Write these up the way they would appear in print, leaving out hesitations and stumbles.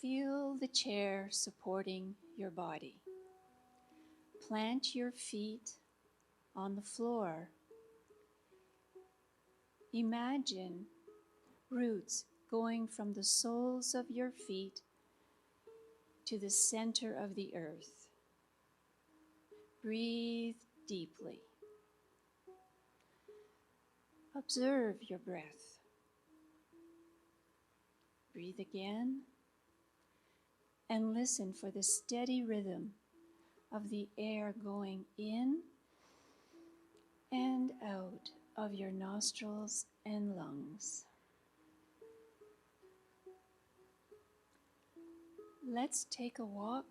Feel the chair supporting your body. Plant your feet on the floor. Imagine roots going from the soles of your feet to the center of the earth. Breathe deeply. Observe your breath. Breathe again and listen for the steady rhythm of the air going in and out of your nostrils and lungs. Let's take a walk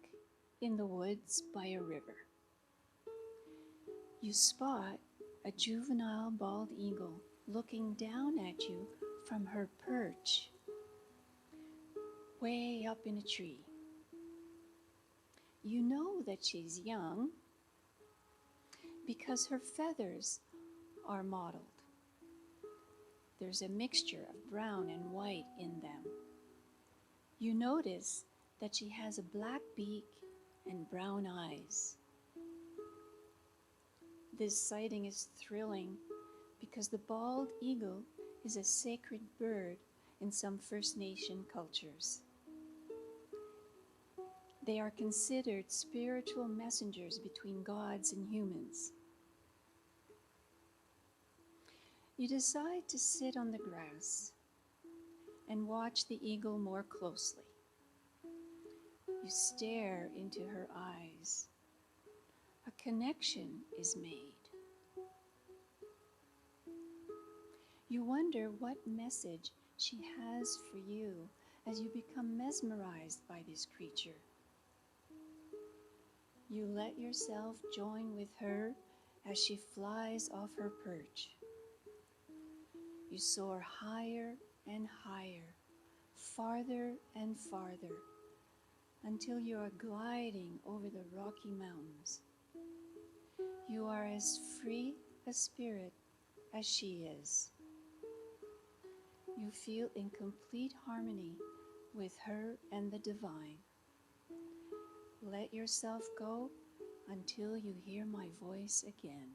in the woods by a river. You spot a juvenile bald eagle looking down at you from her perch, way up in a tree. You know that she's young because her feathers are mottled. There's a mixture of brown and white in them. You notice that she has a black beak and brown eyes. This sighting is thrilling because the bald eagle is a sacred bird in some First Nation cultures. They are considered spiritual messengers between gods and humans. You decide to sit on the grass and watch the eagle more closely. You stare into her eyes. A connection is made. You wonder what message she has for you as you become mesmerized by this creature. You let yourself join with her as she flies off her perch. You soar higher and higher, farther and farther, until you are gliding over the Rocky Mountains. You are as free a spirit as she is. You feel in complete harmony with her and the divine. Let yourself go until you hear my voice again.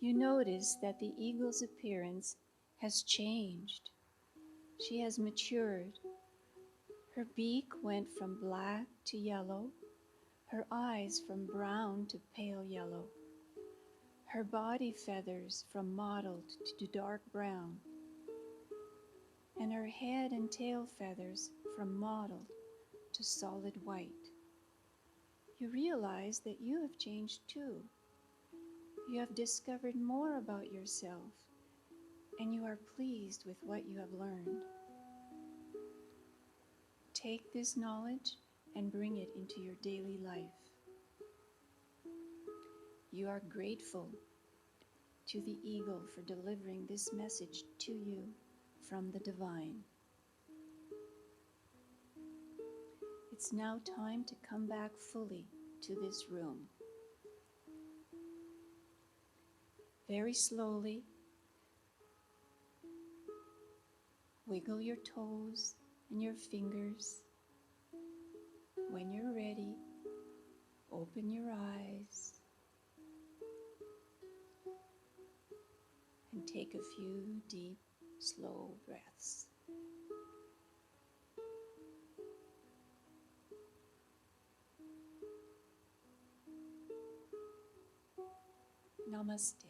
You notice that the eagle's appearance has changed. She has matured. Her beak went from black to yellow, her eyes from brown to pale yellow, her body feathers from mottled to dark brown, and her head and tail feathers from mottled to solid white. You realize that you have changed too. You have discovered more about yourself, and you are pleased with what you have learned. Take this knowledge and bring it into your daily life. You are grateful to the eagle for delivering this message to you from the divine. It's now time to come back fully to this room. Very slowly, wiggle your toes and your fingers. When you're ready, open your eyes and take a few deep, slow breaths. Namaste.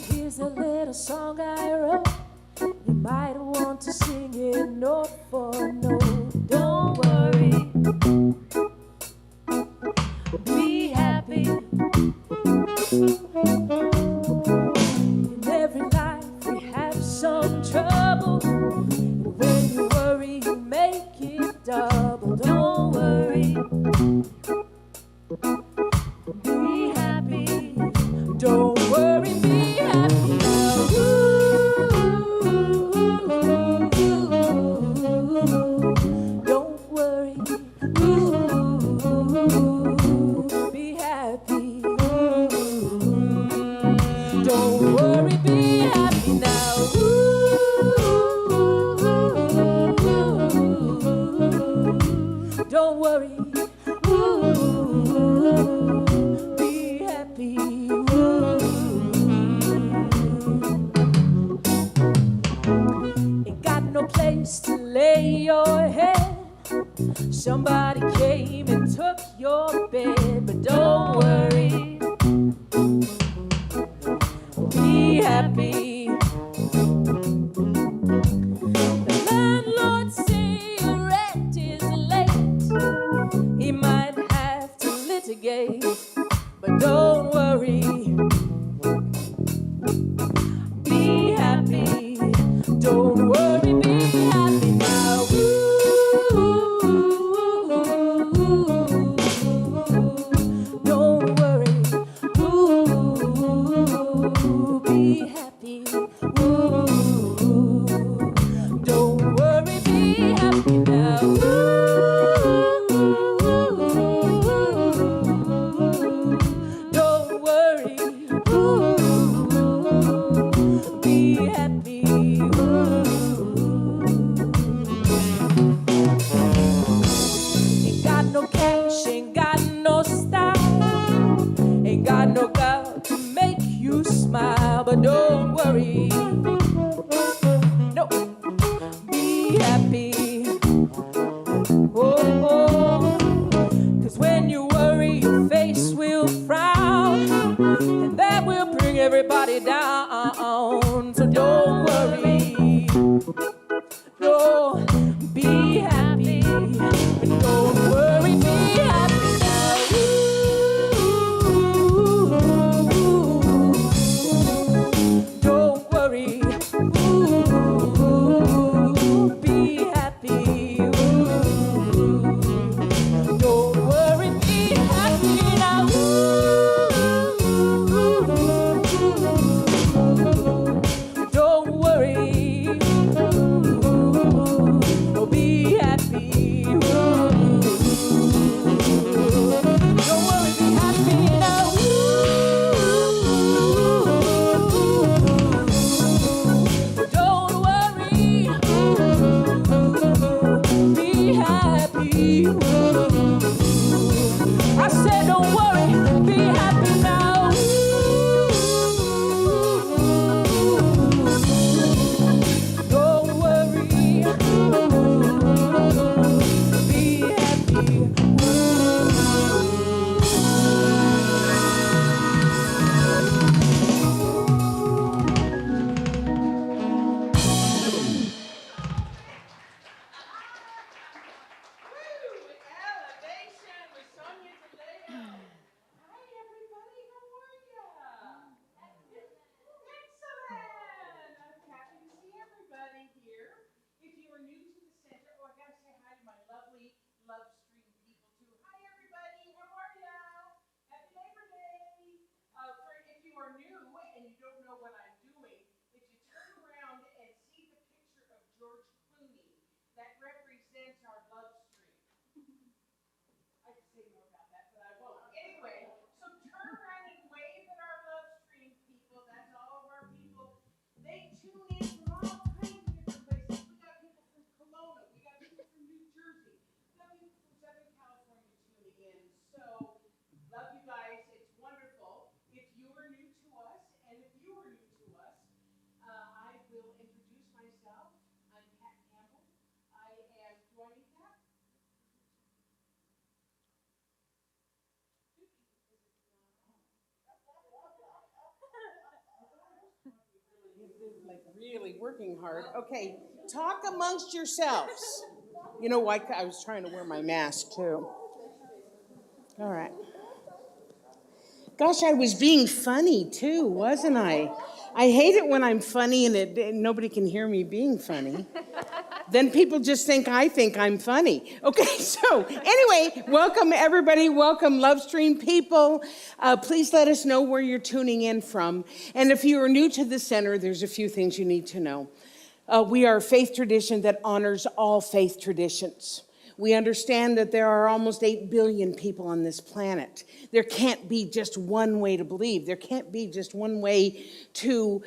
Here's a little song I wrote. You might want to sing it note for note. Don't worry, be happy. In every life we have some trouble. When you worry, you make it double. Don't worry, be happy. Don't worry, be happy now. Don't worry, be happy. Don't worry, be happy now. Don't worry, be happy. Ain't got no place to lay your head. Somebody came and took your bed, but don't worry, be happy. The landlord say your rent is late. He might have to litigate, but don't worry, be happy. Don't worry, be happy now. Don't worry, be happy. Don't worry, be happy now. Don't worry, be happy. Ain't got no cash, ain't got no style, ain't got no girl to make you smile, but don't worry, no, be happy. Oh, 'cause when you worry, your face will frown, and that will bring everybody down. So don't worry, no, be happy. Don't worry, be happy now. Don't worry, be happy. Don't worry, be happy now. Don't worry, be happy. Don't worry, be happy now. Don't worry, be happy. I said don't worry, be happy now. Don't worry, be happy. say more about that, but I won't. Anyway, so turn around and wave at our love stream people. That's all of our people. They tune in from all kinds of different places. We got people from Kelowna. We got people from New Jersey. We got people from Southern California tuning in. So, love you guys. It's wonderful. If you are new to us, and if you are new to us, I will introduce myself. I'm Campbell. I am, do I need that? Like really working hard. Okay, talk amongst yourselves. You know why? I was trying to wear my mask too. All right. Gosh, I was being funny too, wasn't I? I hate it when I'm funny and nobody can hear me being funny. Then people just think I'm funny. Okay, so anyway, welcome everybody. Welcome Love Stream people. Please let us know where you're tuning in from. And if you are new to the center, there's a few things you need to know. We are a faith tradition that honors all faith traditions. We understand that there are almost 8 billion people on this planet. There can't be just one way to believe. There can't be just one way to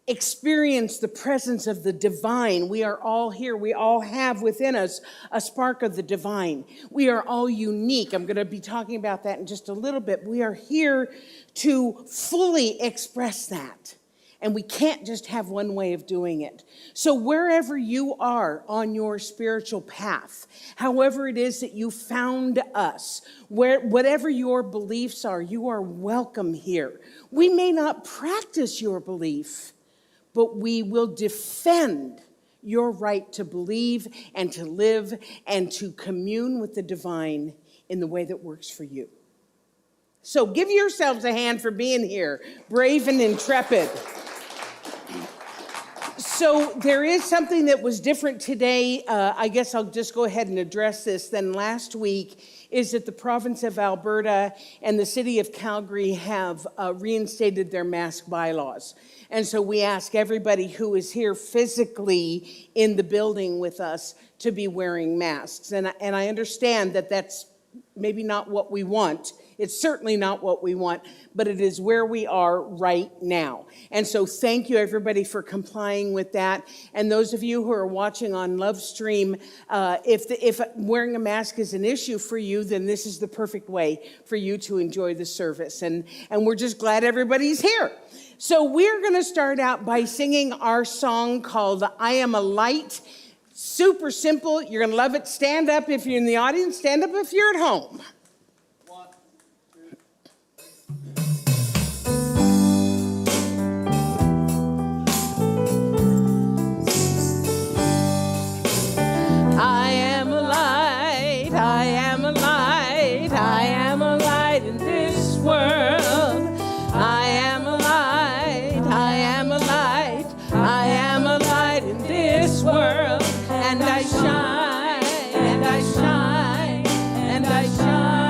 experience the presence of the divine. We are all here. We all have within us a spark of the divine. We are all unique. I'm going to be talking about that in just a little bit. We are here to fully express that. And we can't just have one way of doing it. So wherever you are on your spiritual path, however it is that you found us, whatever your beliefs are, you are welcome here. We may not practice your belief, but we will defend your right to believe and to live and to commune with the divine in the way that works for you. So give yourselves a hand for being here, brave and intrepid. So there is something that was different today. I guess I'll just go ahead and address this. Than last week is that the Province of Alberta and the City of Calgary have reinstated their mask bylaws. And so we ask everybody who is here physically in the building with us to be wearing masks. And I understand that that's maybe not what we want. It's certainly not what we want, but it is where we are right now. And so thank you, everybody, for complying with that. And those of you who are watching on Lovestream, if wearing a mask is an issue for you, then this is the perfect way for you to enjoy the service. And we're just glad everybody's here. So we're going to start out by singing our song called I Am a Light. Super simple. You're going to love it. Stand up if you're in the audience. Stand up if you're at home. I am a light, I am a light, I am a light in this world. I am a light, I am a light, I am a light in this world. And I shine, and I shine, and I shine.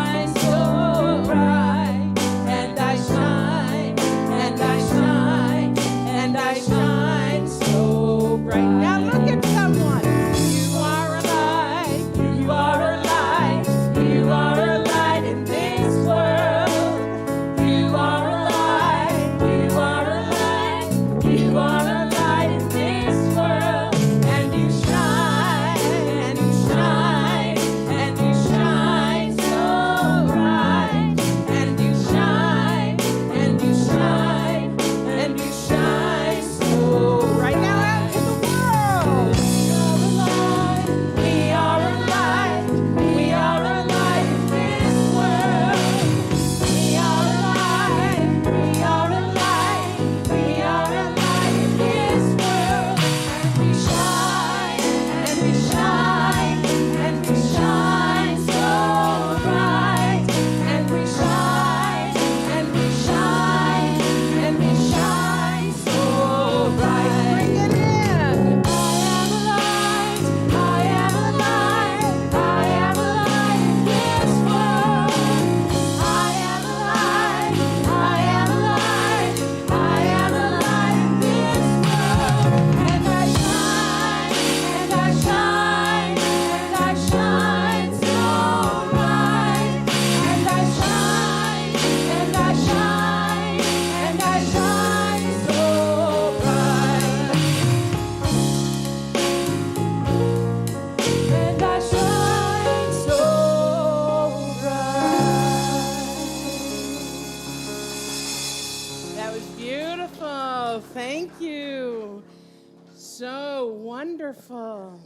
Wonderful.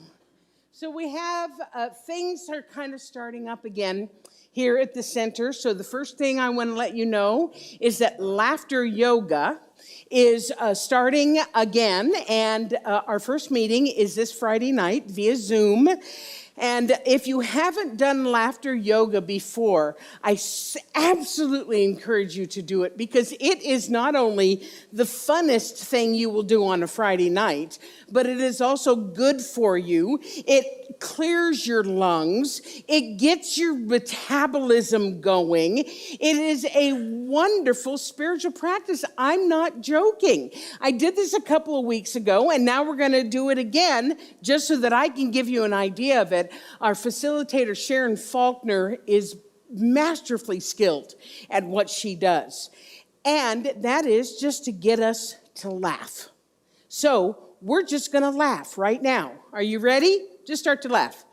So we have things are kind of starting up again here at the center. So the first thing I want to let you know is that laughter yoga is starting again, and our first meeting is this Friday night via Zoom. And if you haven't done laughter yoga before, I absolutely encourage you to do it, because it is not only the funnest thing you will do on a Friday night, but it is also good for you. It clears your lungs. It gets your metabolism going. It is a wonderful spiritual practice. I'm not joking. I did this a couple of weeks ago, and now we're going to do it again just so that I can give you an idea of it. Our facilitator, Sharon Faulkner, is masterfully skilled at what she does. And that is just to get us to laugh. So we're just going to laugh right now. Are you ready? Just start to laugh.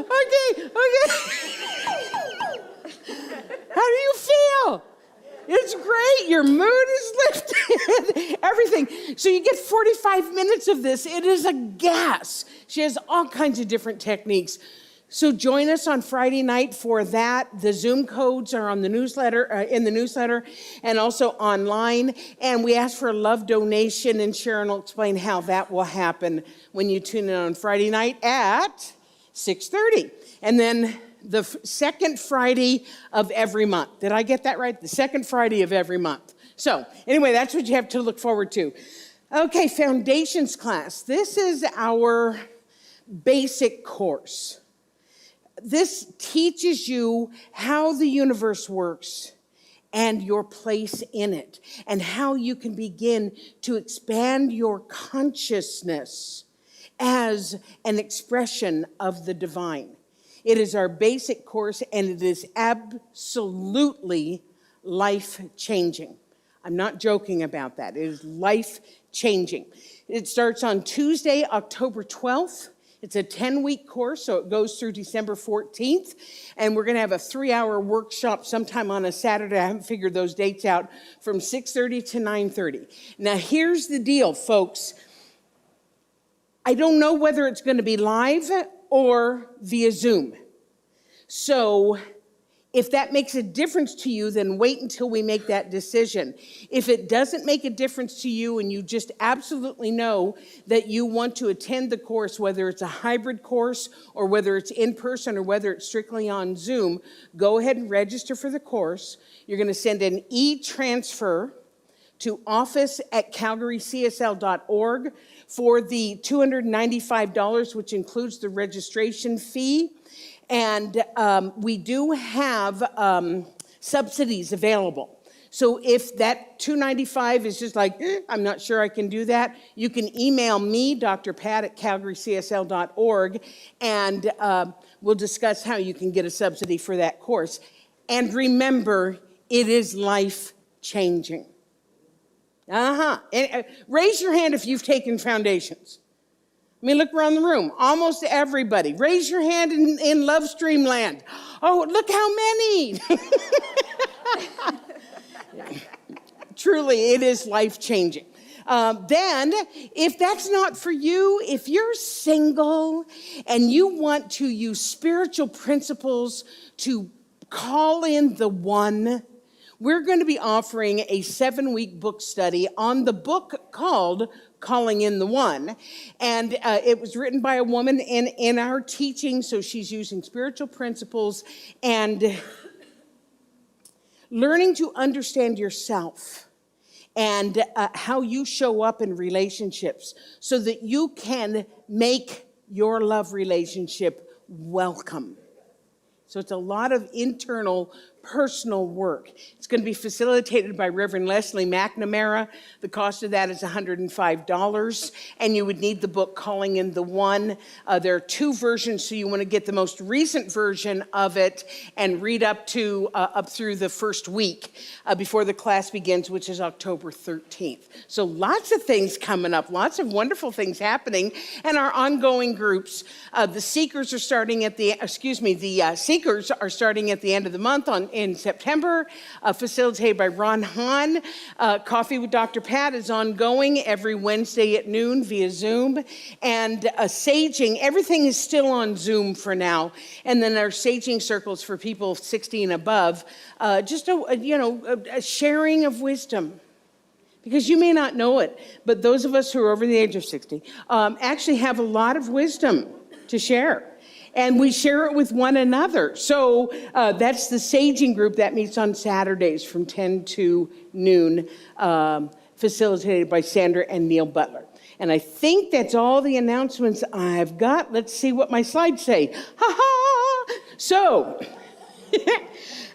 Okay. How do you feel? It's great. Your mood is lifted. Everything. So you get 45 minutes of this. It is a gas. She has all kinds of different techniques. So join us on Friday night for that. The Zoom codes are on the newsletter, in the newsletter, and also online. And we ask for a love donation, and Sharon will explain how that will happen when you tune in on Friday night at 6:30. And then the second Friday of every month. Did I get that right? The second Friday of every month. So anyway, that's what you have to look forward to. Okay, foundations class. This is our basic course. This teaches you how the universe works and your place in it, and how you can begin to expand your consciousness as an expression of the divine. It is our basic course, and it is absolutely life-changing. I'm not joking about that. It is life-changing. It starts on Tuesday, October 12th. It's a 10-week course, so it goes through December 14th. And we're going to have a 3-hour workshop sometime on a Saturday. I haven't figured those dates out, from 6:30 to 9:30. Now, here's the deal, folks. I don't know whether it's going to be live or via Zoom. So if that makes a difference to you, then wait until we make that decision. If it doesn't make a difference to you and you just absolutely know that you want to attend the course, whether it's a hybrid course or whether it's in person or whether it's strictly on Zoom, go ahead and register for the course. You're going to send an e-transfer to office@calgarycsl.org for the $295, which includes the registration fee. And we do have subsidies available. So if that $295 is just like, I'm not sure I can do that, you can email me, Dr. Pat, at calgarycsl.org, and we'll discuss how you can get a subsidy for that course. And remember, it is life-changing. Raise your hand if you've taken foundations. I mean, look around the room. Almost everybody. Raise your hand in Love Stream land. Oh, look how many. Truly, it is life-changing. Then, if that's not for you, if you're single and you want to use spiritual principles to call in the one, we're going to be offering a 7-week book study on the book called Calling in the One. And it was written by a woman in our teaching, so she's using spiritual principles and learning to understand yourself and how you show up in relationships so that you can make your love relationship welcome. So it's a lot of internal personal work. It's going to be facilitated by Reverend Leslie McNamara. The cost of that is $105, and you would need the book Calling in the One. There are 2 versions, so you want to get the most recent version of it and read up through the first week before the class begins, which is October 13th. So lots of things coming up, lots of wonderful things happening, and our ongoing groups. The Seekers are starting at the Seekers are starting at the end of the month in September, facilitated by Ron Hahn. Coffee with Dr. Pat is ongoing every Wednesday at noon via Zoom. And saging, everything is still on Zoom for now. And then our saging circles for people 60 and above, just a sharing of wisdom. Because you may not know it, but those of us who are over the age of 60 actually have a lot of wisdom to share. And we share it with one another. So that's the saging group that meets on Saturdays from 10 to noon, facilitated by Sandra and Neil Butler. And I think that's all the announcements I've got. Let's see what my slides say. Ha ha! So,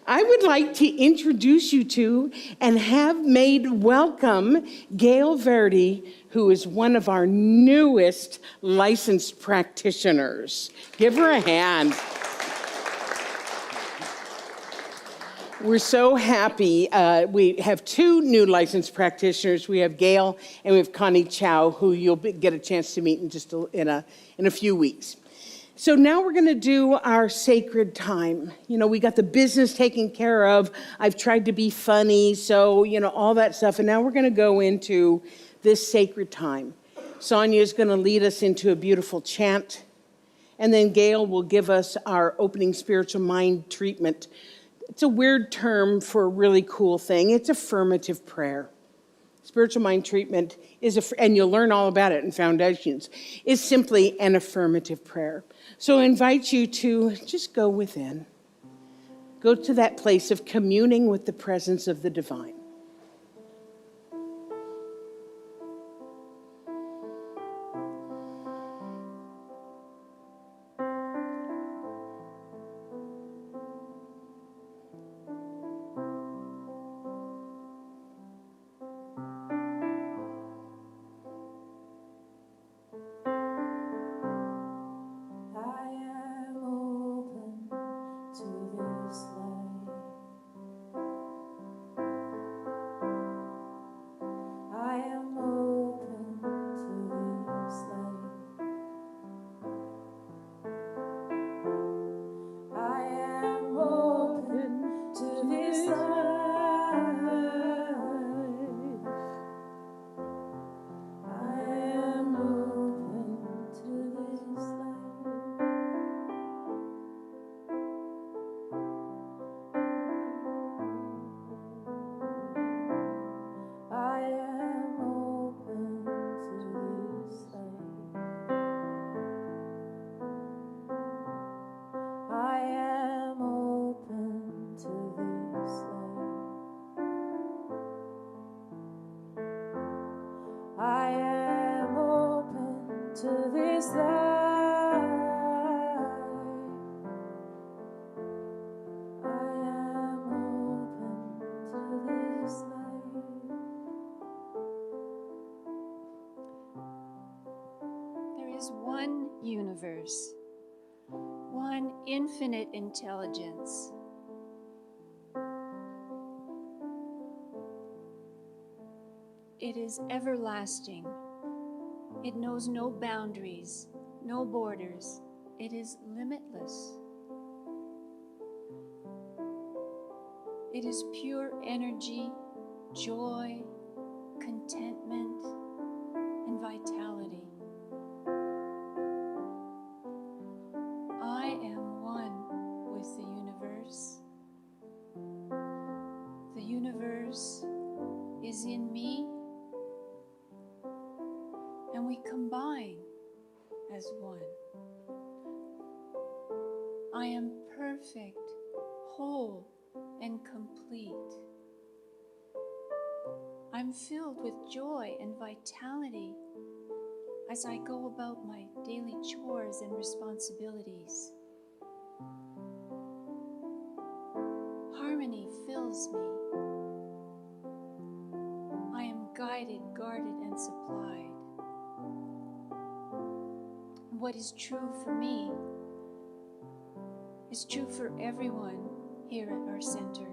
I would like to introduce you to and have made welcome Gail Verdi, who is one of our newest licensed practitioners. Give her a hand. We're so happy. We have 2 new licensed practitioners. We have Gail and we have Connie Chow, who you'll get a chance to meet in a few weeks. So now we're going to do our sacred time. We got the business taken care of. I've tried to be funny, so, all that stuff. And now we're going to go into this sacred time. Sonia is going to lead us into a beautiful chant. And then Gail will give us our opening spiritual mind treatment. It's a weird term for a really cool thing. It's affirmative prayer. Spiritual mind treatment and you'll learn all about it in Foundations, is simply an affirmative prayer. So I invite you to just go within. Go to that place of communing with the presence of the divine. One universe, one infinite intelligence. It is everlasting. It knows no boundaries, no borders. It is limitless. It is pure energy, joy, contentment, and vitality. I am one with the universe. The universe is in me, and we combine as one. I am perfect, whole, and complete. I'm filled with joy and vitality as I go about my daily chores and responsibilities. Harmony tells me I am guided, guarded, and supplied. What is true for me is true for everyone here at our center.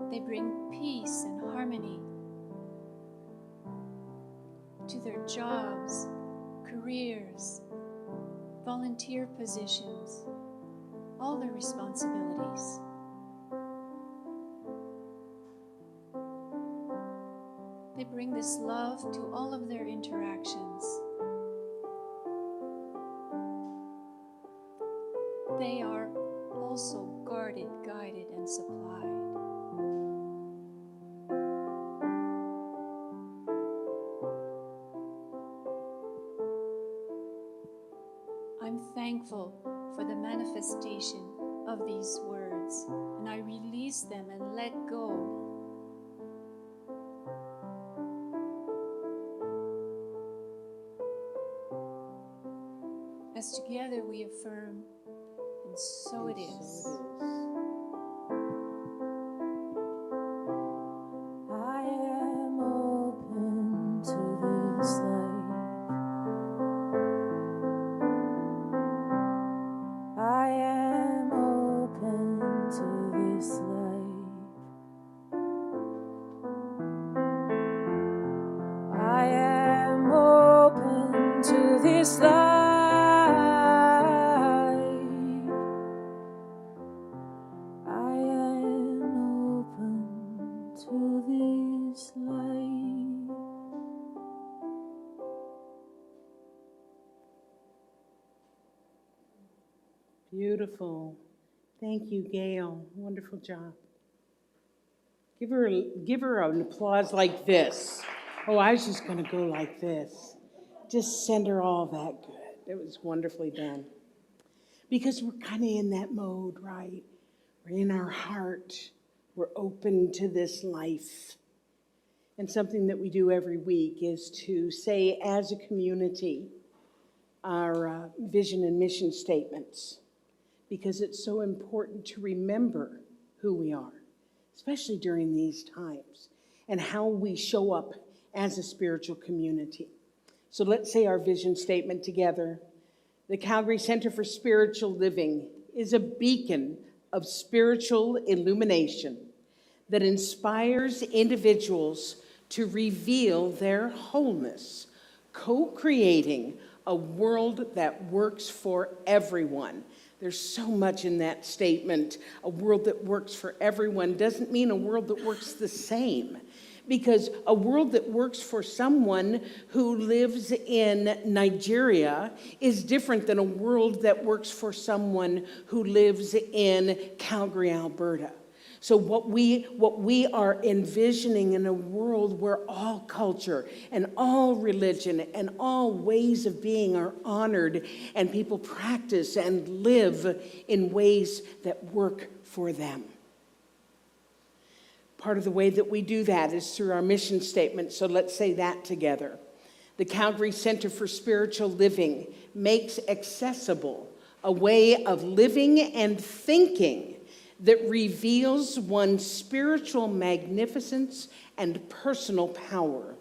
They bring peace and harmony to their jobs, careers, volunteer positions, all their responsibilities. They bring this love to all of their interactions. They are also guarded, guided, and supplied. I'm thankful for the manifestation of these words, and I release them and let go. As together we affirm, and so it is. I am open to this life. I am open to this life. I am open to this life. Beautiful. Thank you, Gail. Wonderful job. Give her an applause like this. Oh, I was just going to go like this. Just send her all that good. It was wonderfully done. Because we're kind of in that mode, right? We're in our heart. We're open to this life. And something that we do every week is to say, as a community, our vision and mission statements. Because it's so important to remember who we are, especially during these times, and how we show up as a spiritual community. So let's say our vision statement together. The Calgary Center for Spiritual Living is a beacon of spiritual illumination that inspires individuals to reveal their wholeness, co-creating a world that works for everyone. There's so much in that statement. A world that works for everyone doesn't mean a world that works the same. Because a world that works for someone who lives in Nigeria is different than a world that works for someone who lives in Calgary, Alberta. So what we are envisioning in a world where all culture and all religion and all ways of being are honored and people practice and live in ways that work for them. Part of the way that we do that is through our mission statement, so let's say that together. The Calgary Center for Spiritual Living makes accessible a way of living and thinking that reveals one's spiritual magnificence and personal power.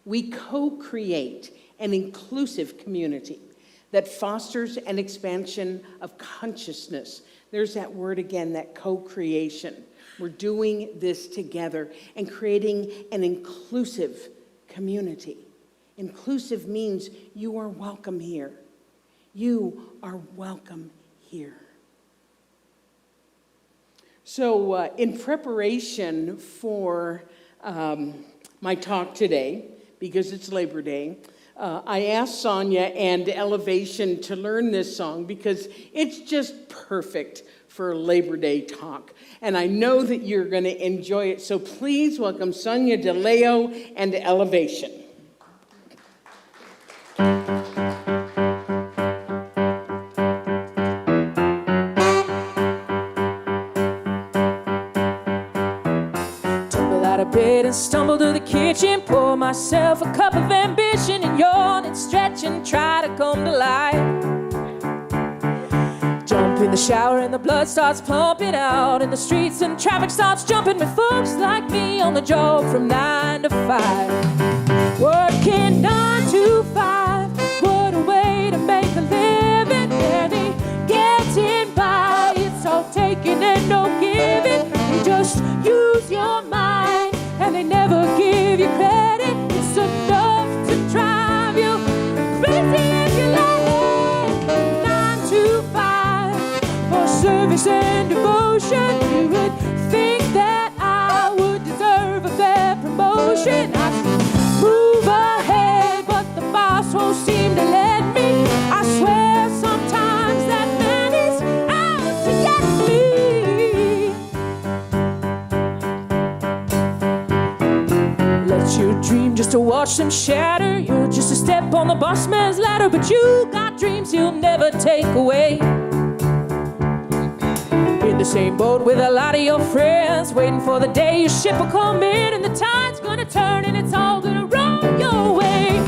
We co-create an inclusive community that fosters an expansion of consciousness. There's that word again, that co-creation. We're doing this together and creating an inclusive community. Inclusive means you are welcome here. You are welcome here. So in preparation for my talk today, because it's Labor Day, I asked Sonia and Elevation to learn this song because it's just perfect for a Labor Day talk. And I know that you're going to enjoy it. So please welcome Sonia DeLeo and Elevation. Bed and stumble to the kitchen, pour myself a cup of ambition and yawn and stretch and try to come to life. Jump Jump in the shower and the blood starts pumping out in the streets, and traffic starts jumping with folks like me on the job from 9 to 5. Working 9 to 5, what a way to make a living. Barely getting by, it's all taking and no giving. You just use your mind and they never give you credit. It's enough to drive you crazy if you let it. 9 to 5 for service and devotion. You would think that I would deserve a fair promotion. I should move ahead, but the boss won't seem to let me. I swear sometimes that man is out to get me. Let your dream just to watch them shatter. You're just a step on the boss man's ladder, but you got dreams he'll never take away. In the same boat with a lot of your friends, waiting for the day your ship will come in and the tide's gonna turn and it's all gonna roll your way.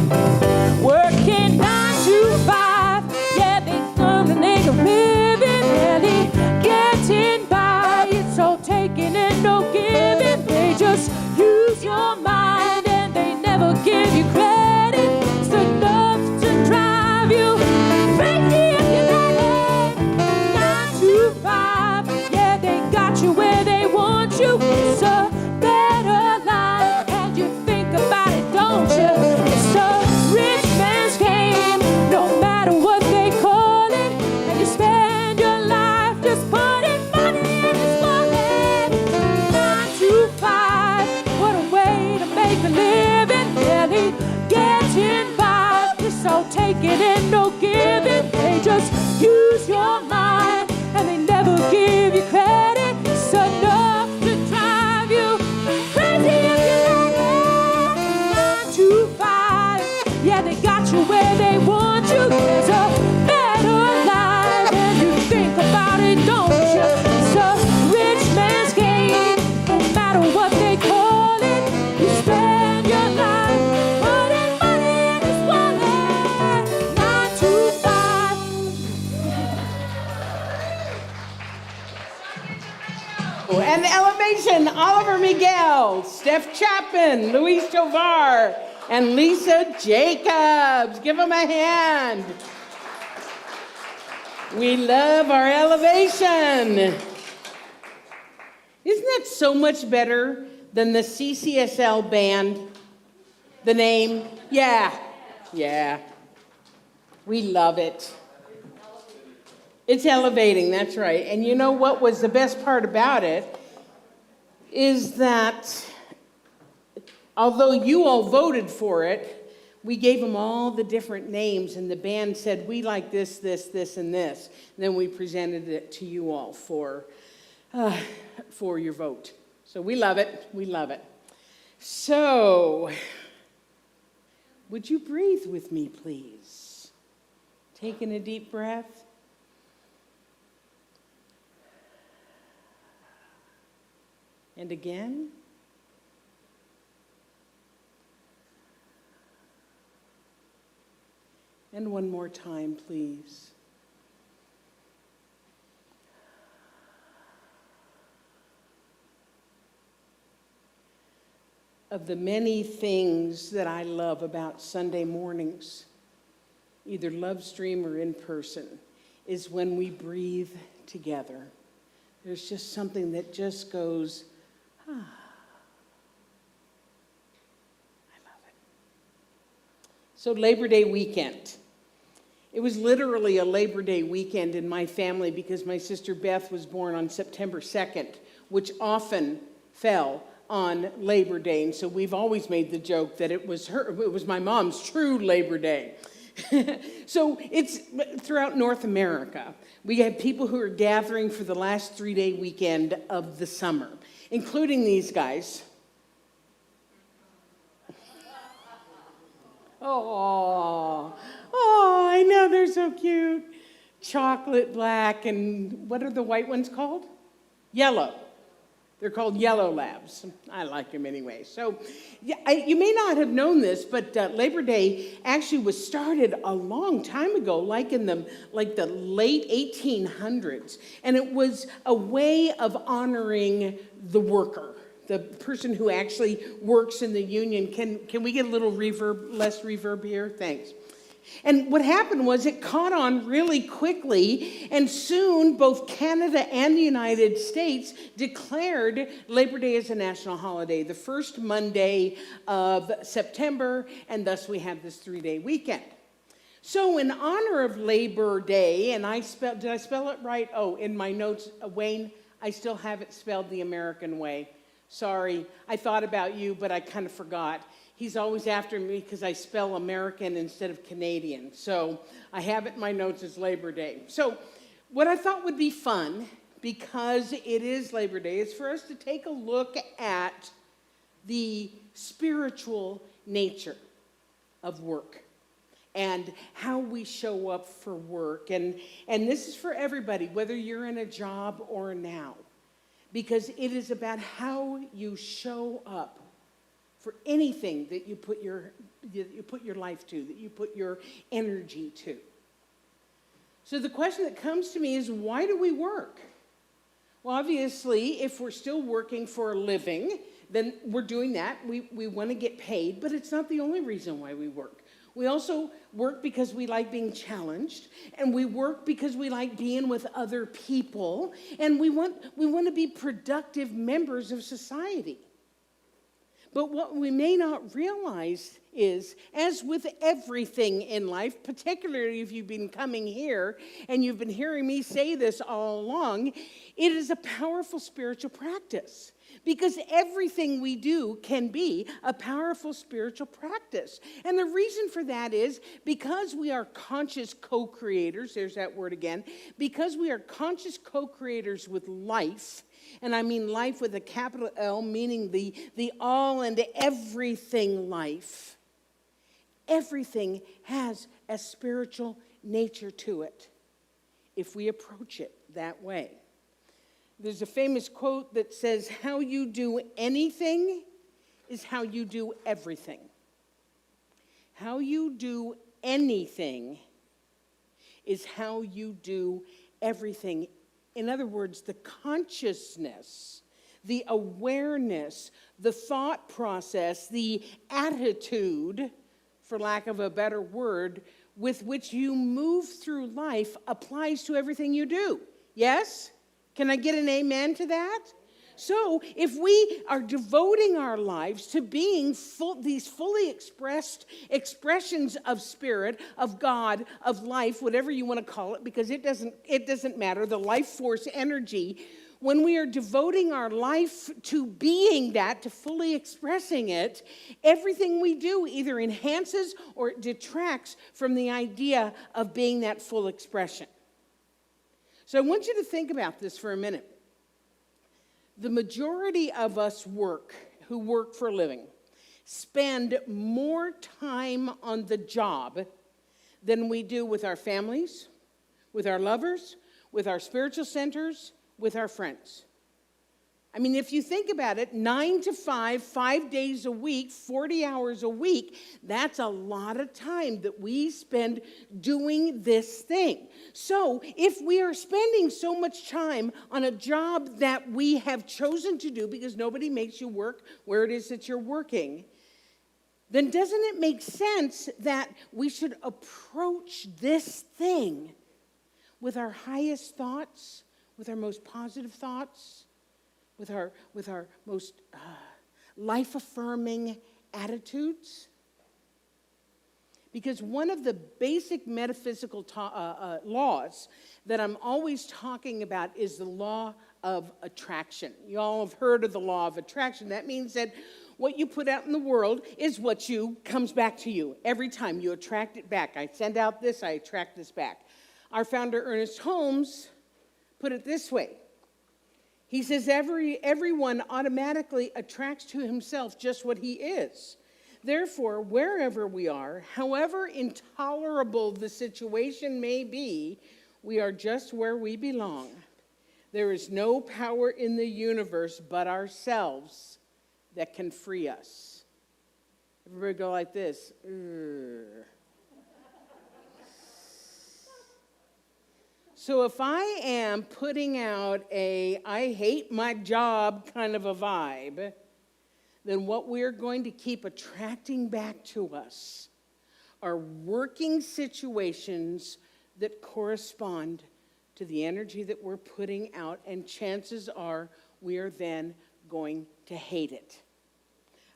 Working 9 to 5, yeah, they learn to make a living. Barely getting by, it's all taking and no giving. They just use your mind and they never give you credit. It's enough to drive you crazy if you let it. 9 to 5, yeah, they got you where they want you. It's a better life, and you think about it, don't you? It's a rich man's game, no matter what they call it. And you spend your life just putting money in his wallet. 9 to 5, what a way to make a living. Barely getting by, it's all taking and no giving. They just use your mind and they never give you credit. It's enough to drive you crazy if you let it. 9 to 5, yeah, they got you where they want you. There's a better life, and you think about it, don't you? It's a rich man's game, no matter what they call it. You spend your life putting money in his wallet. 9 to 5. And the elevation, Oliver Miguel, Steph Chapman, Luis Tovar, and Lisa Jacobs. Give them a hand. We love our elevation. Isn't that so much better than the CCSL band? The name? Yeah. We love it. It's elevating, that's right. And you know what was the best part about it? Is that although you all voted for it, we gave them all the different names, and the band said, we like this, this, this, and this. And then we presented it to you all for your vote. So we love it. We love it. So, would you breathe with me, please? Taking a deep breath. And again. And one more time, please. Of the many things that I love about Sunday mornings, either live stream or in person, is when we breathe together. There's just something that just goes, I love it. So Labor Day weekend. It was literally a Labor Day weekend in my family because my sister Beth was born on September 2nd, which often fell on Labor Day. And so we've always made the joke that it was my mom's true Labor Day. So it's throughout North America. We have people who are gathering for the last 3-day weekend of the summer, including these guys. Oh, I know, they're so cute. Chocolate, black, and what are the white ones called? Yellow. They're called yellow labs. I like them anyway. So you may not have known this, but Labor Day actually was started a long time ago, like in the late 1800s. And it was a way of honoring the worker, the person who actually works in the union. Can we get a little reverb, less reverb here? Thanks. And what happened was it caught on really quickly, and soon both Canada and the United States declared Labor Day as a national holiday, the first Monday of September, and thus we have this 3-day weekend. So in honor of Labor Day, and did I spell it right? Oh, in my notes, Wayne, I still have it spelled the American way. Sorry, I thought about you, but I kind of forgot. He's always after me because I spell American instead of Canadian. So I have it in my notes as Labor Day. So what I thought would be fun, because it is Labor Day, is for us to take a look at the spiritual nature of work and how we show up for work. And this is for everybody, whether you're in a job or now, because it is about how you show up for anything that you put your life to, that you put your energy to. So the question that comes to me is, why do we work? Well, obviously, if we're still working for a living, then we're doing that. We want to get paid, but it's not the only reason why we work. We also work because we like being challenged, and we work because we like being with other people, and we want to be productive members of society. But what we may not realize is, as with everything in life, particularly if you've been coming here and you've been hearing me say this all along, it is a powerful spiritual practice. Because everything we do can be a powerful spiritual practice. And the reason for that is because we are conscious co-creators, there's that word again, because we are conscious co-creators with life, and I mean life with a capital L, meaning the all and everything life. Everything has a spiritual nature to it if we approach it that way. There's a famous quote that says, how you do anything is how you do everything. How you do anything is how you do everything. In other words, the consciousness, the awareness, the thought process, the attitude, for lack of a better word, with which you move through life applies to everything you do. Yes? Can I get an amen to that? So if we are devoting our lives to being these fully expressed expressions of spirit, of God, of life, whatever you want to call it, because it doesn't matter, the life force energy, when we are devoting our life to being that, to fully expressing it, everything we do either enhances or detracts from the idea of being that full expression. So I want you to think about this for a minute. The majority of us who work for a living, spend more time on the job than we do with our families, with our lovers, with our spiritual centers, with our friends. I mean, if you think about it, 9 to 5, 5 days a week, 40 hours a week, that's a lot of time that we spend doing this thing. So if we are spending so much time on a job that we have chosen to do because nobody makes you work where it is that you're working, then doesn't it make sense that we should approach this thing with our highest thoughts, with our most positive thoughts, with our most life-affirming attitudes? Because one of the basic metaphysical laws that I'm always talking about is the law of attraction. You all have heard of the law of attraction. That means that what you put out in the world is what comes back to you. Every time you attract it back. I send out this, I attract this back. Our founder, Ernest Holmes, put it this way. He says everyone automatically attracts to himself just what he is. Therefore, wherever we are, however intolerable the situation may be, we are just where we belong. There is no power in the universe but ourselves that can free us. Everybody go like this. Ugh. So if I am putting out a I hate my job kind of a vibe, then what we're going to keep attracting back to us are working situations that correspond to the energy that we're putting out, and chances are we are then going to hate it.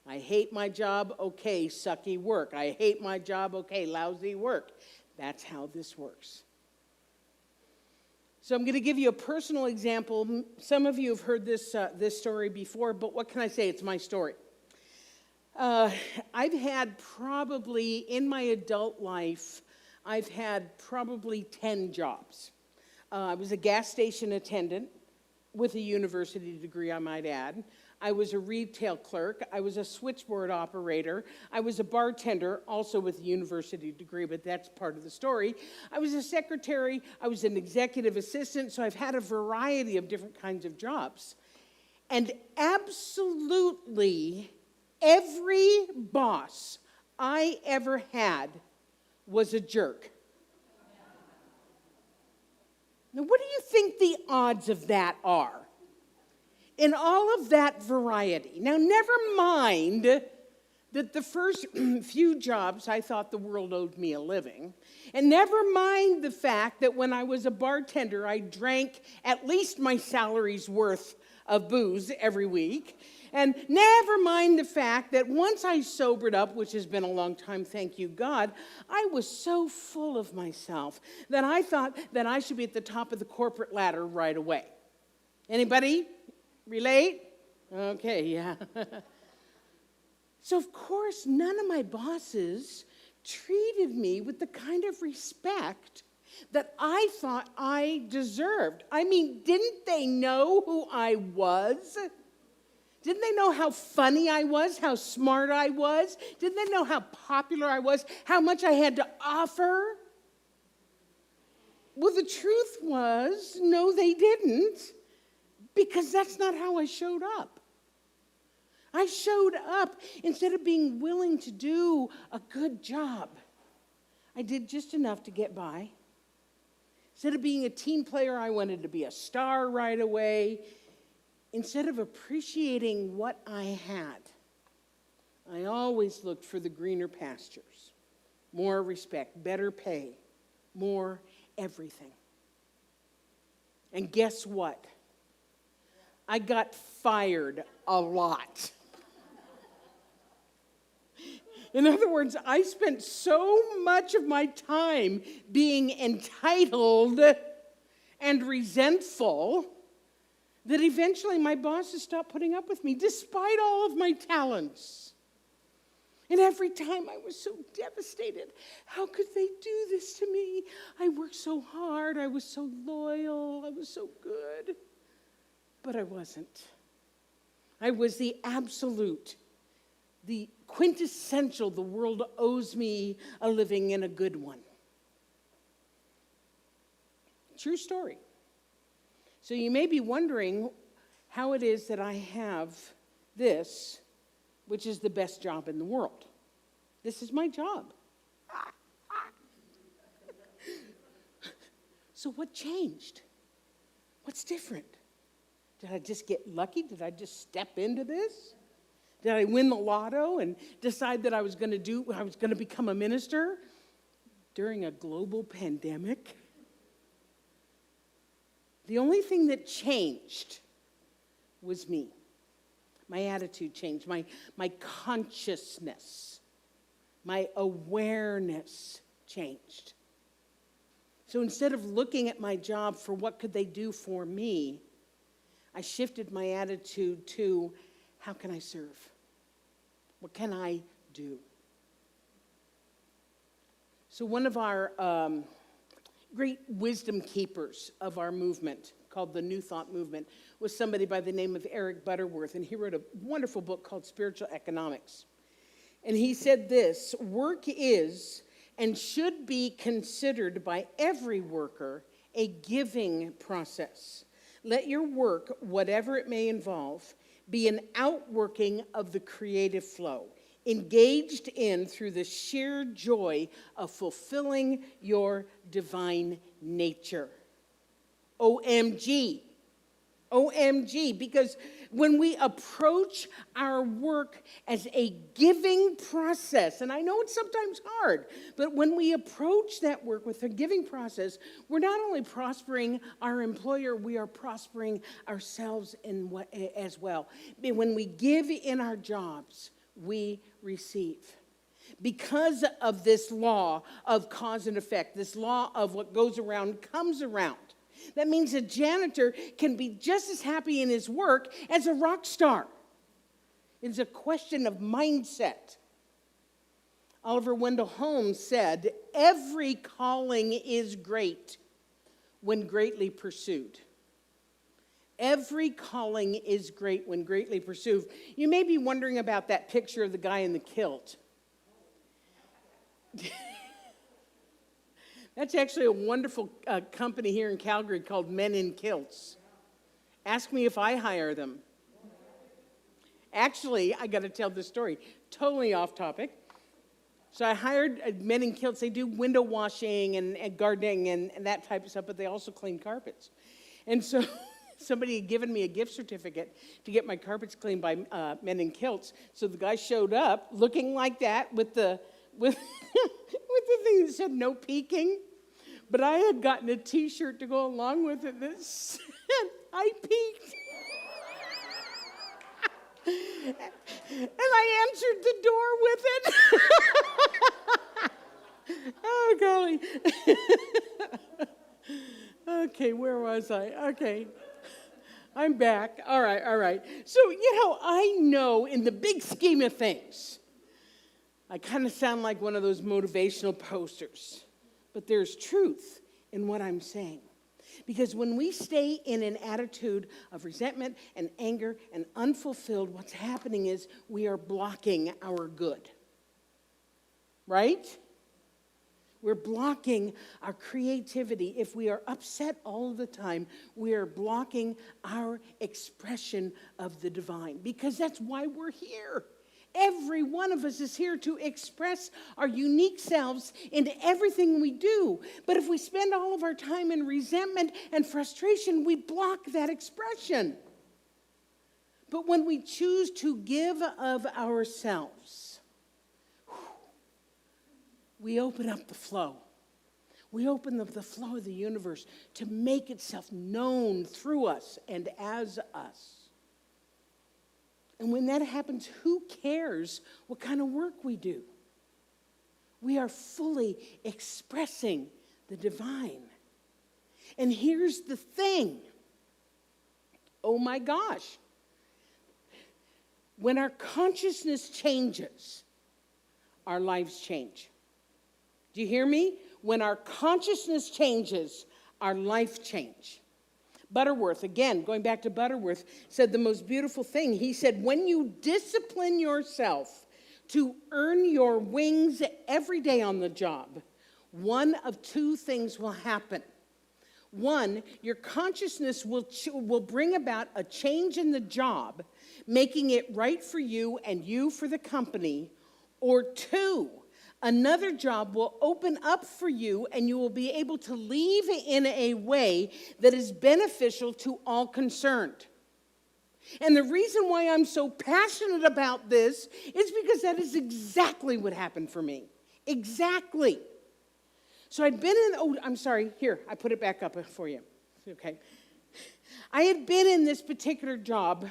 I hate my job, okay, sucky work. I hate my job, okay, lousy work. That's how this works. So I'm going to give you a personal example. Some of you have heard this story before, but what can I say? It's my story. I've had probably, in my adult life, I've had probably 10 jobs. I was a gas station attendant with a university degree, I might add. I was a retail clerk. I was a switchboard operator. I was a bartender, also with a university degree, but that's part of the story. I was a secretary. I was an executive assistant, so I've had a variety of different kinds of jobs. And absolutely every boss I ever had was a jerk. Now, what do you think the odds of that are? In all of that variety. Now, never mind that the first few jobs I thought the world owed me a living. And never mind the fact that when I was a bartender, I drank at least my salary's worth of booze every week. And never mind the fact that once I sobered up, which has been a long time, thank you God, I was so full of myself that I thought that I should be at the top of the corporate ladder right away. Anybody relate? Okay, yeah. So of course, none of my bosses treated me with the kind of respect that I thought I deserved. I mean, didn't they know who I was? Didn't they know how funny I was, how smart I was? Didn't they know how popular I was, how much I had to offer? Well, the truth was, no, they didn't, because that's not how I showed up. I showed up, instead of being willing to do a good job, I did just enough to get by. Instead of being a team player, I wanted to be a star right away. Instead of appreciating what I had, I always looked for the greener pastures. More respect, better pay, more everything. And guess what? I got fired a lot. In other words, I spent so much of my time being entitled and resentful that eventually my bosses stopped putting up with me, despite all of my talents. And every time I was so devastated. How could they do this to me? I worked so hard. I was so loyal. I was so good. But I wasn't. I was the absolute, the quintessential, the world owes me a living and a good one. True story. So you may be wondering how it is that I have this, which is the best job in the world. This is my job. So what changed? What's different? Did I just get lucky? Did I just step into this? Did I win the lotto and decide that I was going to become a minister during a global pandemic? The only thing that changed was me. My attitude changed, my consciousness, my awareness changed. So instead of looking at my job for what could they do for me, I shifted my attitude to how can I serve? What can I do? So one of our great wisdom keepers of our movement, called the New Thought Movement, was somebody by the name of Eric Butterworth, and he wrote a wonderful book called Spiritual Economics. And he said this: work is and should be considered by every worker a giving process. Let your work, whatever it may involve, be an outworking of the creative flow, engaged in through the sheer joy of fulfilling your divine nature. OMG. OMG, because when we approach our work as a giving process, and I know it's sometimes hard, but when we approach that work with a giving process, we're not only prospering our employer, we are prospering ourselves as well. When we give in our jobs, we receive. Because of this law of cause and effect, this law of what goes around comes around. That means a janitor can be just as happy in his work as a rock star. It's a question of mindset. Oliver Wendell Holmes said, "Every calling is great when greatly pursued." Every calling is great when greatly pursued. You may be wondering about that picture of the guy in the kilt. That's actually a wonderful company here in Calgary called Men in Kilts. Ask me if I hire them. Actually, I got to tell this story. Totally off topic. So I hired Men in Kilts. They do window washing and gardening and that type of stuff, but they also clean carpets. And so somebody had given me a gift certificate to get my carpets cleaned by Men in Kilts. So the guy showed up looking like that with the with the thing that said no peeking. But I had gotten a T-shirt to go along with it that said, I peeked. And I answered the door with it. Oh, golly. Okay, where was I? Okay. I'm back. All right. So, I know in the big scheme of things, I kind of sound like one of those motivational posters. But there's truth in what I'm saying. Because when we stay in an attitude of resentment and anger and unfulfilled, what's happening is we are blocking our good. Right? We're blocking our creativity. If we are upset all the time, we are blocking our expression of the divine. Because that's why we're here. Every one of us is here to express our unique selves into everything we do. But if we spend all of our time in resentment and frustration, we block that expression. But when we choose to give of ourselves, we open up the flow. We open up the flow of the universe to make itself known through us and as us. And when that happens, who cares what kind of work we do? We are fully expressing the divine. And here's the thing. Oh my gosh. When our consciousness changes, our lives change. Do you hear me? When our consciousness changes, our life change. Butterworth, again, going back to Butterworth, said the most beautiful thing. He said, when you discipline yourself to earn your wings every day on the job, one of two things will happen. One, your consciousness will bring about a change in the job, making it right for you and you for the company. Or two, another job will open up for you and you will be able to leave in a way that is beneficial to all concerned. And the reason why I'm so passionate about this is because that is exactly what happened for me. Exactly. So I'd been here, I put it back up for you. Okay. I had been in this particular job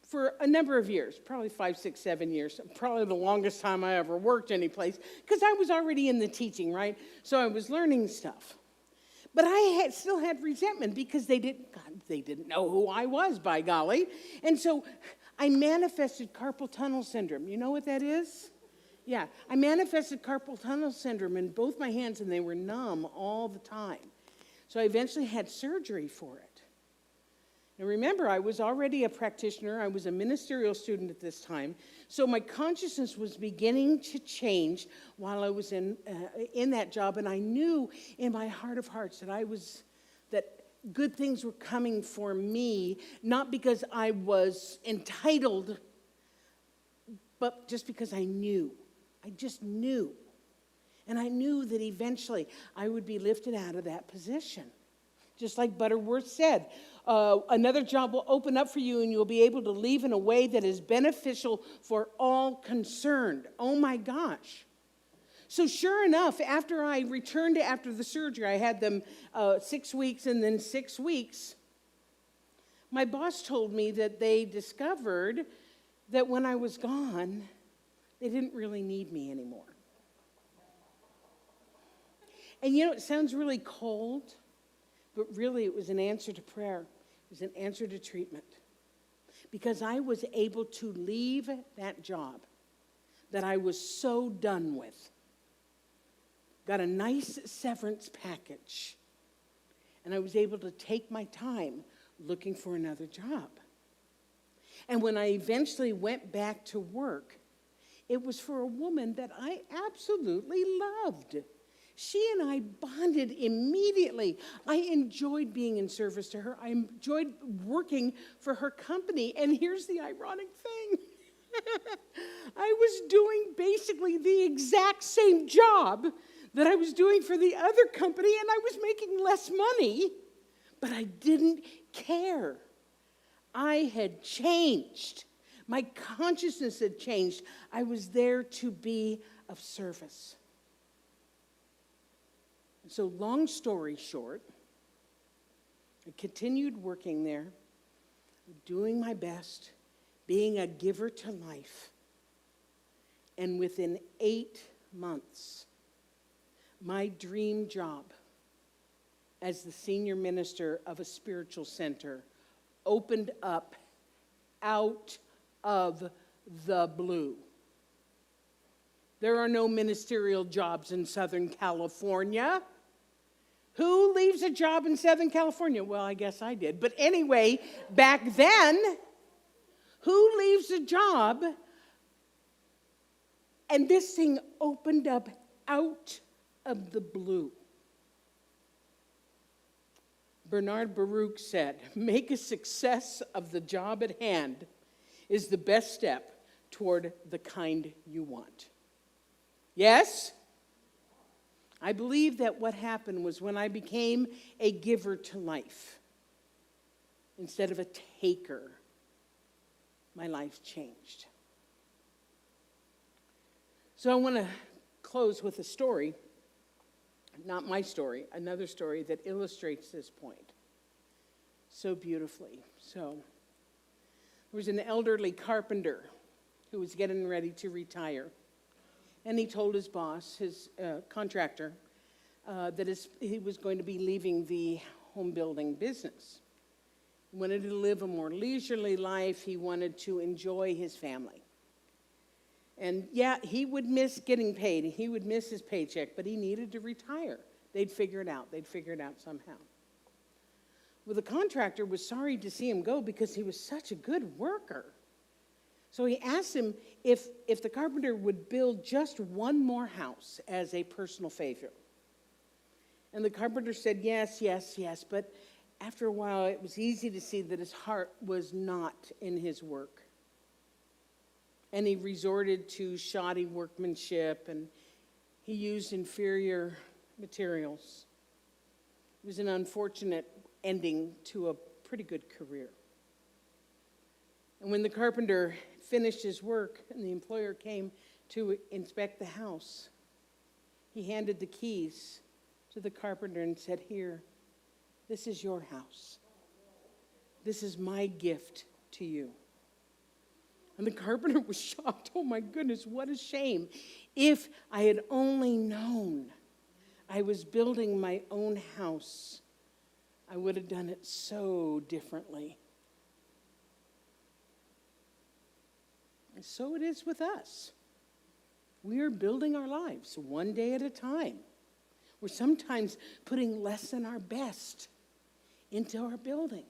for a number of years, probably 5, 6, 7 years, probably the longest time I ever worked any place, because I was already in the teaching, right? So I was learning stuff. But I still had resentment because they didn't know who I was, by golly. And so I manifested carpal tunnel syndrome. You know what that is? Yeah, I manifested carpal tunnel syndrome in both my hands, and they were numb all the time. So I eventually had surgery for it. Now remember, I was already a practitioner. I was a ministerial student at this time. So my consciousness was beginning to change while I was in that job. And I knew in my heart of hearts that good things were coming for me, not because I was entitled, but just because I knew. I just knew. And I knew that eventually I would be lifted out of that position. Just like Butterworth said, another job will open up for you and you'll be able to leave in a way that is beneficial for all concerned. Oh my gosh. So sure enough, after I returned after the surgery, I had them 6 weeks and then 6 weeks, my boss told me that they discovered that when I was gone, they didn't really need me anymore. And you know, it sounds really cold, but really it was an answer to prayer. It was an answer to treatment. Because I was able to leave that job that I was so done with. Got a nice severance package. And I was able to take my time looking for another job. And when I eventually went back to work, it was for a woman that I absolutely loved. She and I bonded immediately. I enjoyed being in service to her. I enjoyed working for her company. And here's the ironic thing. I was doing basically the exact same job that I was doing for the other company, and I was making less money, but I didn't care. I had changed. My consciousness had changed. I was there to be of service. So long story short, I continued working there, doing my best, being a giver to life. And within 8 months, my dream job as the senior minister of a spiritual center opened up out of the blue. There are no ministerial jobs in Southern California. Who leaves a job in Southern California? Well, I guess I did. But anyway, back then, who leaves a job? And this thing opened up out of the blue. Bernard Baruch said, "Make a success of the job at hand is the best step toward the kind you want." Yes? I believe that what happened was when I became a giver to life, instead of a taker, my life changed. So I want to close with a story, not my story, another story that illustrates this point so beautifully. So there was an elderly carpenter who was getting ready to retire. And he told his boss, his contractor, that he was going to be leaving the home building business. He wanted to live a more leisurely life. He wanted to enjoy his family. And yeah, he would miss getting paid. He would miss his paycheck, but he needed to retire. They'd figure it out. They'd figure it out somehow. Well, the contractor was sorry to see him go because he was such a good worker. So he asked him if the carpenter would build just one more house as a personal favor. And the carpenter said, yes, yes, yes. But after a while, it was easy to see that his heart was not in his work. And he resorted to shoddy workmanship, and he used inferior materials. It was an unfortunate ending to a pretty good career. And when the carpenter finished his work and the employer came to inspect the house, he handed the keys to the carpenter and said, "Here, this is your house. This is my gift to you." And the carpenter was shocked. Oh my goodness, what a shame. If I had only known I was building my own house, I would have done it so differently. And so it is with us. We are building our lives one day at a time. We're sometimes putting less than our best into our building.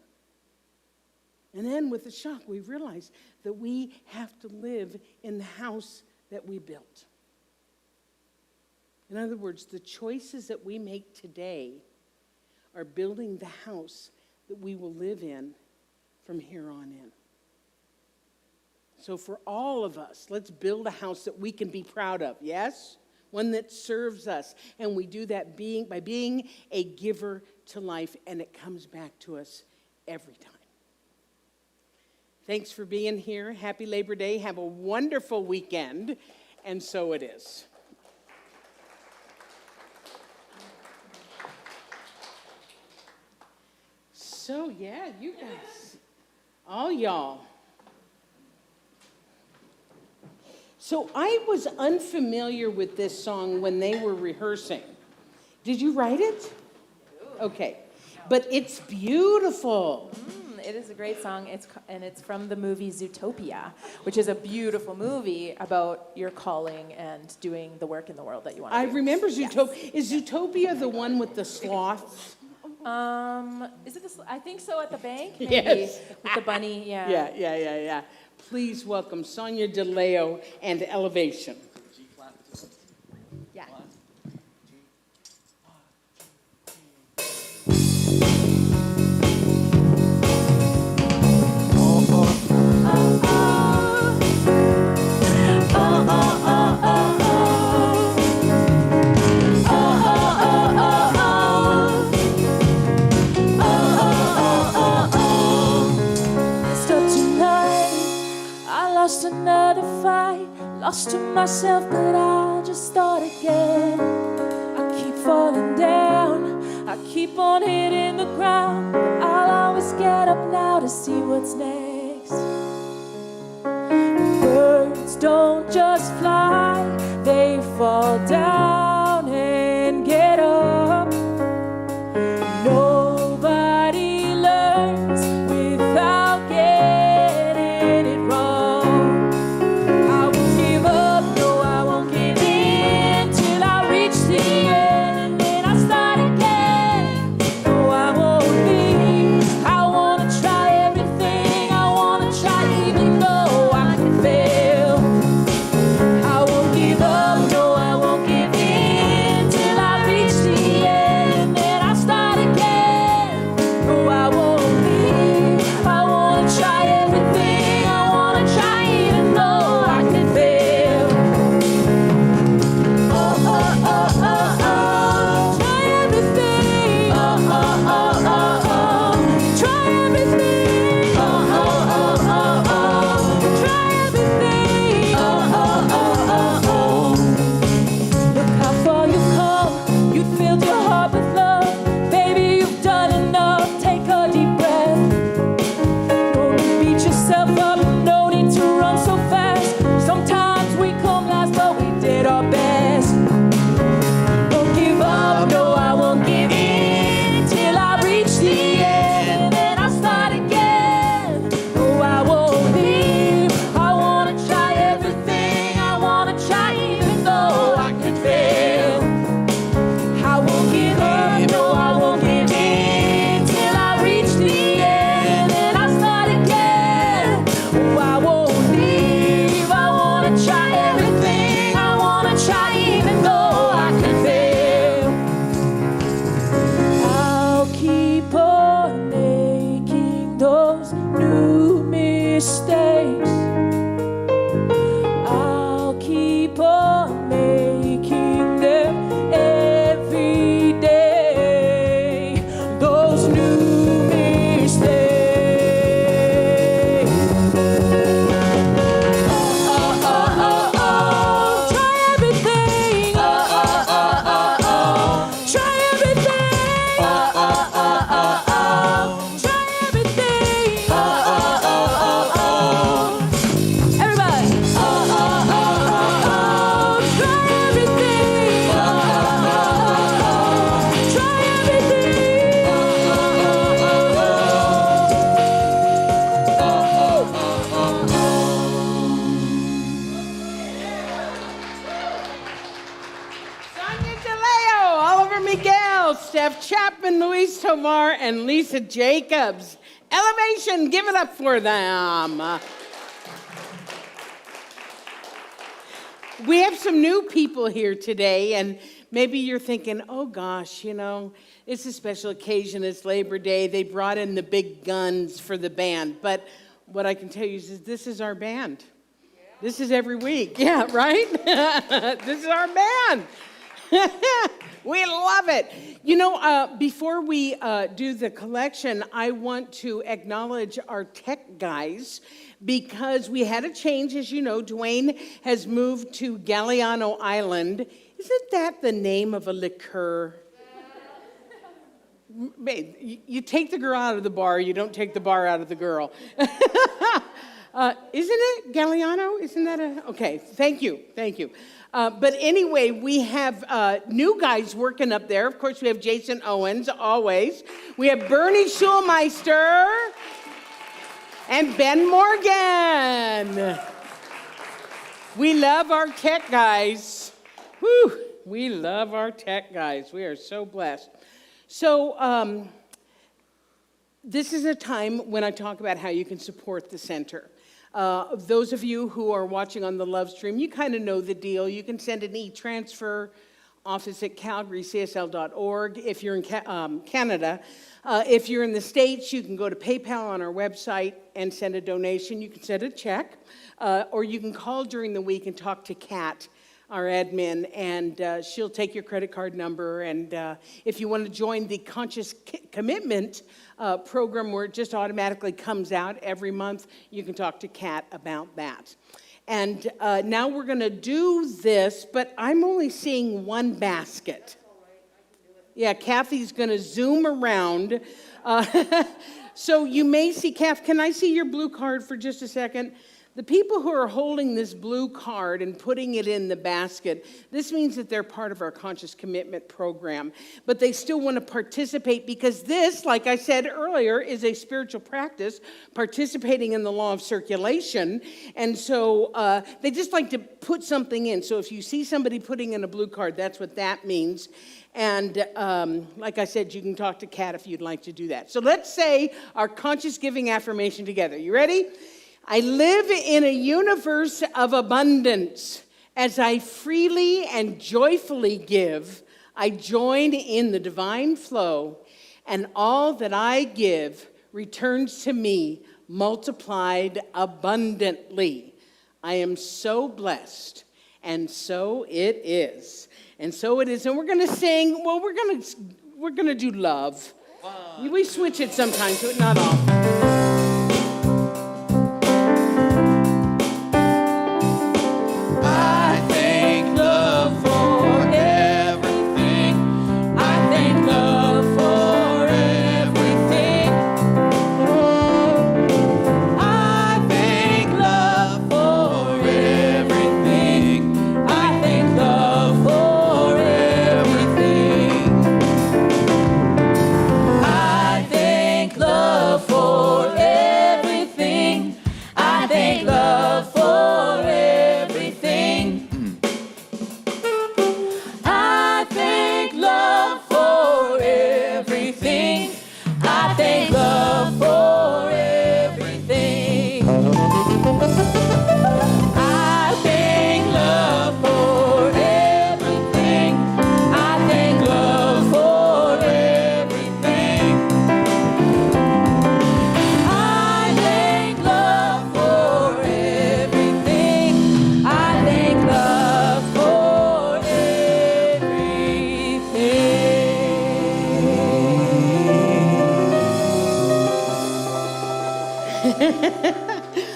And then with the shock, we realize that we have to live in the house that we built. In other words, the choices that we make today are building the house that we will live in from here on in. So for all of us, let's build a house that we can be proud of, yes? One that serves us. And we do that by being a giver to life, and it comes back to us every time. Thanks for being here. Happy Labor Day. Have a wonderful weekend. And so it is. So, yeah, you guys, all y'all. So I was unfamiliar with this song when they were rehearsing. Did you write it? Okay. But it's beautiful. It is a great song. It's from the movie Zootopia, which is a beautiful movie about your calling and doing the work in the world that you want to do. I remember Zootopia. Yes. Is Zootopia the one with the sloths? Is it I think so, at the bank? Maybe. Yes. With the bunny, yeah. Yeah. Please welcome Sonia DeLeo and Elevation. Yeah. Lost another fight, lost to myself, but I'll just start again. I keep falling down, I keep on hitting the ground, but I'll always get up now to see what's next. Birds don't just fly, they fall down and get up. Nobody learns without getting it wrong. Steph Chapman, Louise Tomar, and Lisa Jacobs. Elevation, give it up for them. We have some new people here today, and maybe you're thinking, oh gosh, it's a special occasion, it's Labor Day, they brought in the big guns for the band. But what I can tell you is this is our band. This is every week. Yeah, right? This is our band. We love it. Before we do the collection, I want to acknowledge our tech guys because we had a change. As you know, Dwayne has moved to Galiano Island. Isn't that the name of a liqueur? Babe, you take the girl out of the bar, you don't take the bar out of the girl. Isn't it Galiano? Isn't that okay, thank you. But anyway, we have new guys working up there. Of course, we have Jason Owens, always. We have Bernie Schulmeister and Ben Morgan. We love our tech guys. Whew, we love our tech guys. We are so blessed. So this is a time when I talk about how you can support the center. Those of you who are watching on the Love Stream, you kind of know the deal. You can send an e-transfer, office at calgarycsl.org if you're in Canada. If you're in the States, you can go to PayPal on our website and send a donation. You can send a check, or you can call during the week and talk to Kat, our admin, and she'll take your credit card number. And if you want to join the Conscious Commitment program where it just automatically comes out every month, you can talk to Kat about that. And now we're going to do this, but I'm only seeing one basket. Yeah, Kathy's going to zoom around. So you may see, Kath, can I see your blue card for just a second? The people who are holding this blue card and putting it in the basket, this means that they're part of our Conscious Commitment program. But they still want to participate because this, like I said earlier, is a spiritual practice, participating in the law of circulation. And so they just like to put something in. So if you see somebody putting in a blue card, that's what that means. And like I said, you can talk to Kat if you'd like to do that. So let's say our conscious giving affirmation together. You ready? I live in a universe of abundance. As I freely and joyfully give, I join in the divine flow, and all that I give returns to me multiplied abundantly. I am so blessed, and so it is. And so it is. And we're going to sing, well, we're going to do love. Wow. We switch it sometimes, but not often.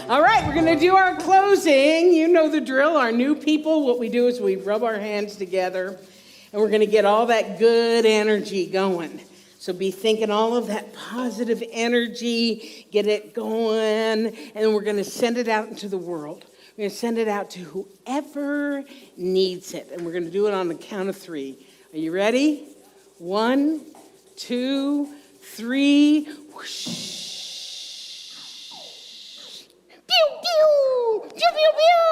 All right, we're going to do our closing. You know the drill. Our new people, what we do is we rub our hands together, and we're going to get all that good energy going. So be thinking all of that positive energy, get it going, and then we're going to send it out into the world. We're going to send it out to whoever needs it, and we're going to do it on the count of 3. Are you ready? 1, 2, 3. Whoosh. Pew, pew, pew, pew, pew.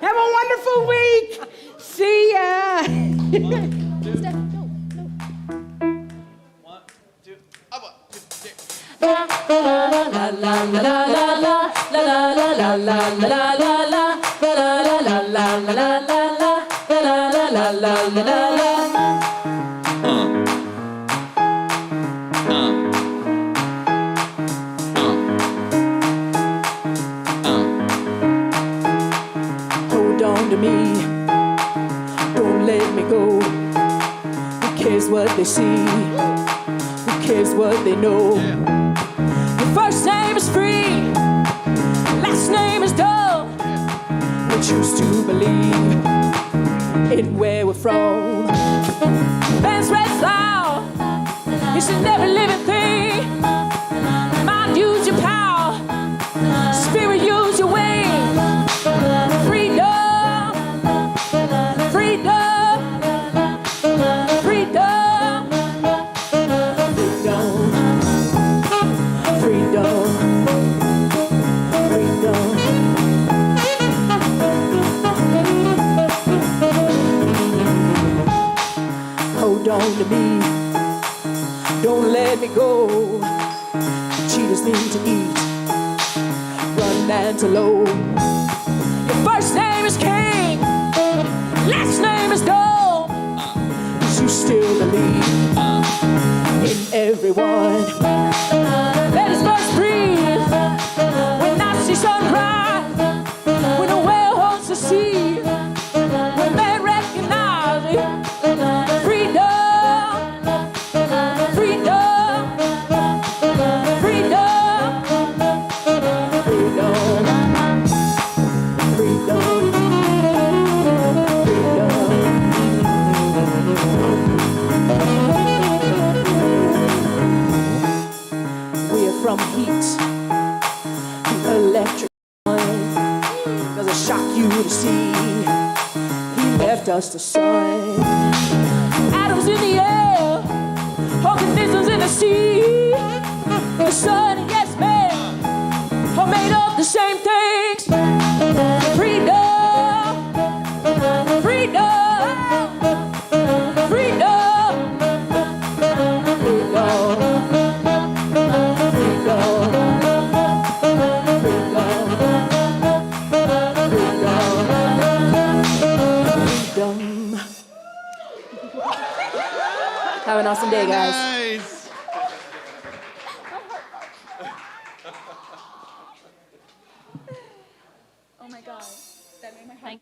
Have a wonderful week. See ya. 1, 2. 1, 2. Up, 2, 3. La la la la la la la la la la la la la la. la la la la la la la la la la la la la la. Hold on to me, don't let me go. Who cares what they see? Who cares what they know? Your first name is free, last name is dumb. We choose to believe in where we're from. Fans red flower, you should never live in thing. Mind, use your power, spirit, use your wing. Freedom, freedom, freedom, freedom, freedom, freedom. Hold on to me, don't let me go. Cheetahs need to eat, run antelope. Your first name is King, last name is Dome. But you still believe in everyone. Let us first breathe when I see sunrise, when the whale holds the sea, when men recognize it. Freedom, freedom, freedom, freedom, freedom, freedom. We are from heat, the electric one. Does it shock you to see he left us the sun? Atoms in the air, organisms in the sea. The sun and yes man are made of the same things. Freedom, freedom, freedom, freedom, freedom. Have an awesome day, guys. Nice. Oh my god, that made my heart.